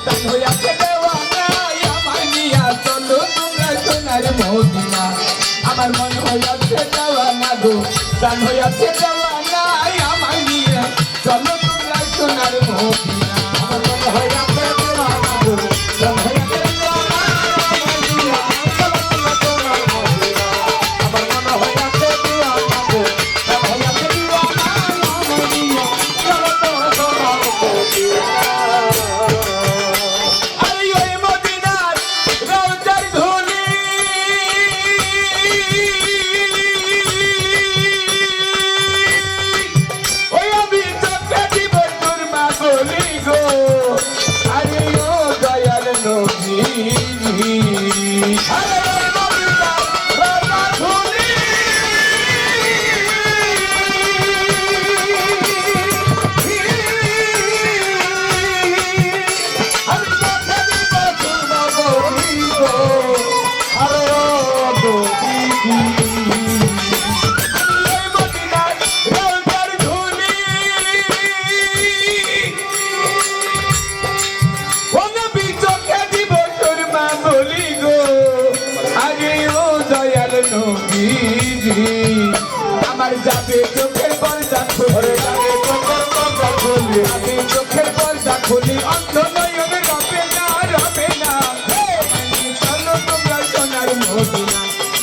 দান হইয়াছে দেওয়ানা আমার নিয়া চলো তোমরা সোনার মদিনা আমার মন হইয়াছে দেওয়ানা গো দান হইয়াছে দেওয়ানা আমার নিয়া চলো তোমরা সোনার মদিনা আমার মন হইয়াছে দেওয়ানা গো দান হইয়াছে দেওয়ানা আমার নিয়া চলো তোমরা সোনার মদিনা আমার মন হইয়াছে দেওয়ানা গো দান হইয়াছে দেওয়ানা আমার নিয়া চলো তোমরা সোনার মদিনা আমার যাবে চোখের পর্দা খুলে যাবে আমি চোখের পর্দা খুলি অন্ধ নয়নে রবে না চলো তোমরা সোনার মদিনা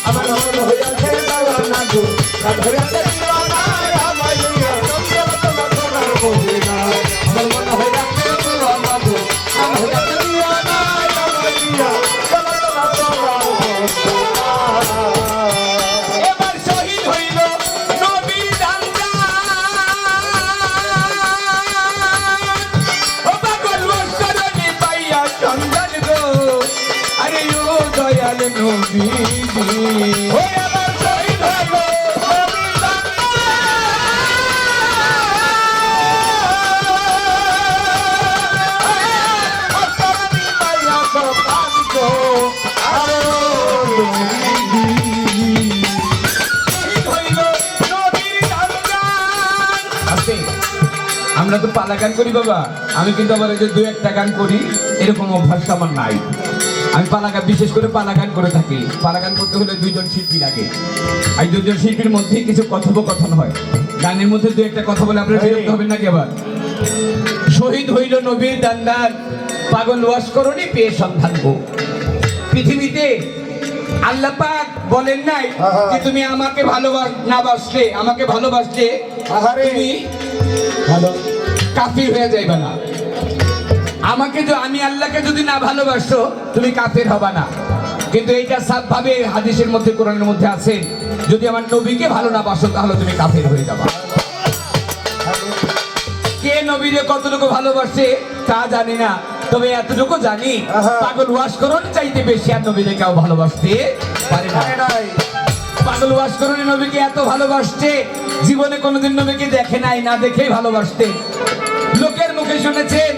আমার মন হইয়াছে দেওয়ানা গো হইয়াছে দেওয়ানা আমার নিয়া চলো তোমরা সোনার মদিনা আমার মন হইয়াছে দেওয়ানা গো হইয়াছে দেওয়ানা আমার নিয়া চলো তোমরা সোনার মদিনা আমরা তো পালা গান করি বাবা আমি কিন্তু আবার যে দু একটা গান করি এরকম অভ্যাস আমার নাই আমি পালা গান বিশেষ করে পালা গান করে থাকি পালা গান করতে হলে দুইজন শিল্পী লাগে আর দুইজন শিল্পীর মধ্যে কিছু কথোপকথন হয় গানের মধ্যে দু একটা কথা বলে আপনারা বিরক্ত হবেন নাকি আবার শহীদ হইল নবীর দান্দার পাগল ওয়াস করনি পেয়ে সন্ধান গো পৃথিবীতে আল্লাহ পাক বলেন নাই যে তুমি আমাকে ভালোবাসলে তুমি ভালো কাফির হয়ে যাইবা না আমি আল্লাহকে যদি না ভালোবাসো তুমি কাফের হবা না কিন্তু এইটা সাফ ভাবে হাদিসের মধ্যে কোরআনের মধ্যে আছে যদি আমার নবীকে ভালো না বাসো তাহলে তুমি কাফের হয়ে যাবা কে নবীকে কতটুকু ভালোবাসে তা জানি না তবে এতটুকু জানি পাগল ওয়াসকরণ চাইতে বেশি আর নবীকে কেউ ভালোবাসতে পারে না পাগল ওয়াসকরণী নবীকে এত ভালোবাসছে জীবনে কোনোদিন নবীকে দেখে নাই না দেখেই ভালোবাসতে লোকের মুখে শুনেছেন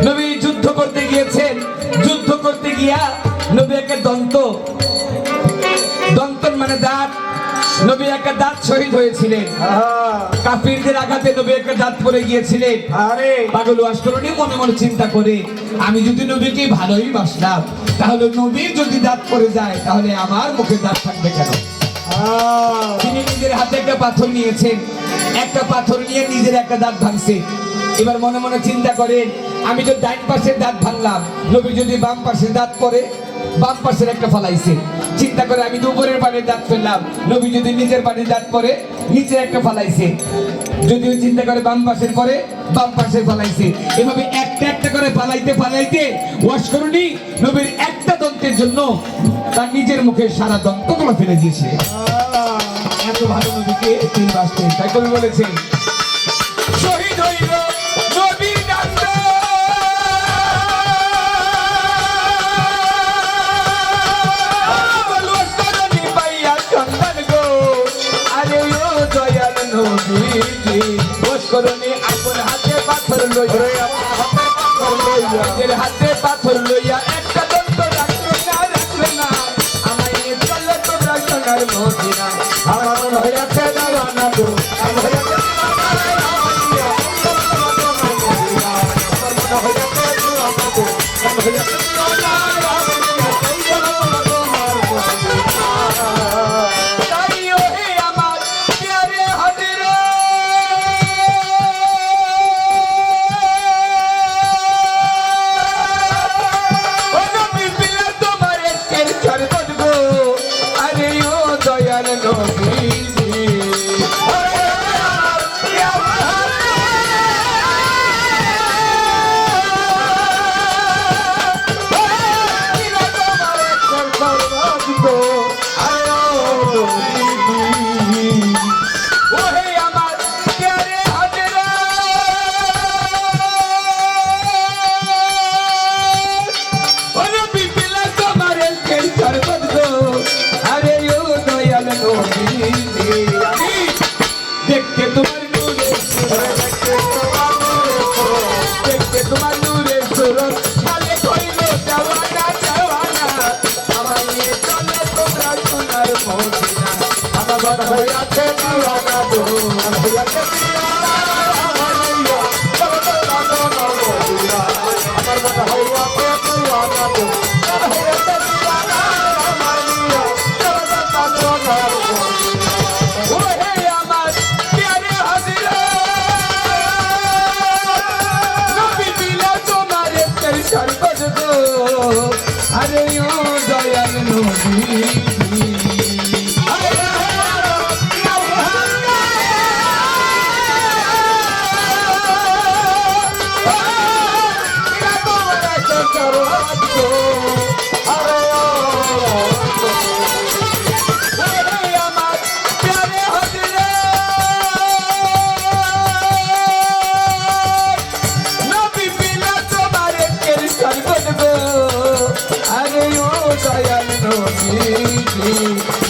নবী যুদ্ধ করতে গিয়েছেন যুদ্ধ করতে গিয়া নবী একটা দন্তন মানে দাঁত নবী একটা দাঁত শহীদ হয়েছিলেন কাফিরদের আঘাতে নবী একটা দাঁত পড়ে গিয়েছিলেন পাগল ওয়াসকরণী মনে মনে চিন্তা করে আমি যদি নবীকে ভালোই বাসলাম তাহলে নবীর যদি দাঁত পড়ে যায় তাহলে আমার মুখে দাঁত থাকবে কেন তিনি নিজের হাতে একটা পাথর নিয়েছেন একটা পাথর নিয়ে নিজের একটা দাঁত ভাঙছে এবার মনে মনে চিন্তা করেন আমি তো ডাইন পাশের দাঁত ভাঙলাম নবী যদি বাম পাশের দাঁত পড়ে বাম পাশের একটা ফলাইছে চিন্তা করে আমি তো উপরের পানের দাঁত ফেললাম নবী যদি নিচের পানের দাঁত পড়ে নিচের একটা ফলাইছে যদিও চিন্তা করে বাম পাশের পরে বাম পাশের ফলাইছে এভাবে একটা একটা করে ফালাইতে ওয়াসকরণী নবীর একটা দন্তের জন্য তার নিজের মুখে সারা দন্তগুলো ফেলে দিয়েছে এত ভালো নবীকে তিনি বাসতেন তাই কবি বলেছেন শহীদ হইল নবীর ডান্ডা ওয়াসকরণী আপন হাতে পাথর লইয়া হাতে পাথর লইয়া একটা দন্ত রাখলে না আমায় নিয়ে চলে তোমরা সোনার মদিনা আমার মন হইয়াছে দেওয়ানা গো আমার হইয়াছে দেওয়ানা দেখতে তোমার নূরের সুরত, দেখতে তোমার নূরের সুরত, কালে কইল দেওয়ানা দেওয়ানা, আমার নিয়ে চলে তোমরা সোনার মদিনা, আমার ঘর হইয়াছে দিওয়ানা গো, আমার হইয়াছে দিওয়ানা, আমার নিয়ে চলে তোমরা সোনার মদিনা, আমার ঘর হইয়াছে দিওয়ানা গো, আমার হইয়াছে দিওয়ানা, আমার নিয়ে চলে তোমরা সোনার মদিনা। ওহে আমার প্যারে হাজিরা, নবী দিলা তোমার একটাই শরবত গো, আরে ও দয়াল নবী।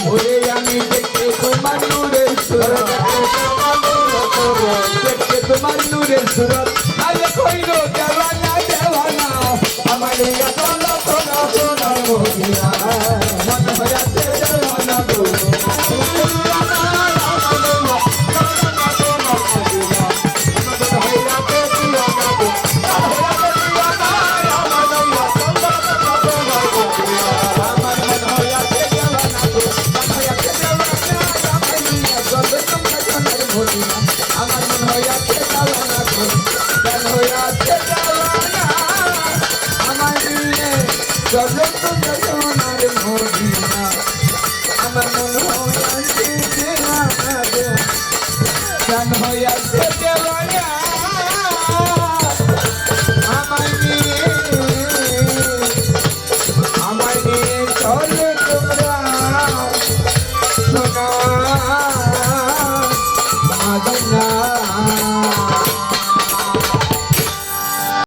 ওরে আমি দেখতে তোমার নূরের সুরত, দেখতে তোমার নূরের সুরত, আরে কইল দেওয়ানা দেওয়ানা, আমার ইয়া চলো সোনা সোনার মদিনা, মন হইয়াছে দেওয়ানা গো, আমার মন হইয়াছে দেওয়ানা গো, মন হইয়াছে দেওয়ানা, আমার নিয়ে চলো তোমরা